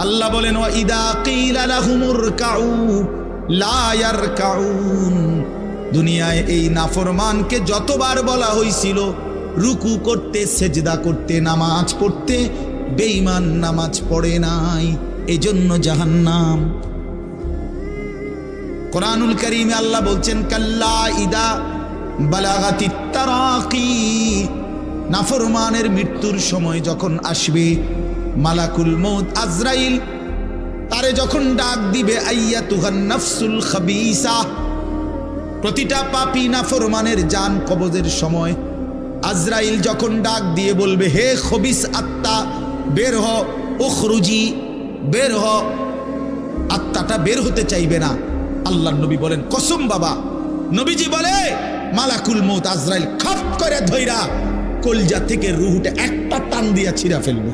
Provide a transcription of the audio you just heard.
আল্লাহ বলেন ওয়া ইদা কিলা লাহুমুর কাউ লা ইয়ারকাউন। দুনিয়ায় এই নাফরমানকে যতবার বলা হয়েছিল রুকু করতে, সেজদা করতে, নামাজ পড়তে, বেঈমান নামাজ পড়ে নাই, এজন্য জাহান্নাম। কোরআনুল কারীমে আল্লাহ বলছেন কাল্লা ইদা বালাগাতিত তারাকি, নাফরমানের মৃত্যুর সময় যখন আসবে, মালাকুল মউত আজরাইল তারে যখন ডাক দিবে, আইয়াতুহান নাফসুল খাবিসা, প্রতিটা পাপী নাফরমানের জান কবজের সময় আজরাইল যখন ডাক দিয়ে বলবে, হে খবিস আত্মা বের হ, উখরুজি বের হ, আত্মাটা বের হতে চাইবে না। আল্লাহর নবী বলেন কসম বাবা, নবীজি বলে মালাকুল মউত আজরাইল খপ করে ধইরা কলজা থেকে রুহুটা একটা টান দিয়া ছিঁড়া ফেলবে।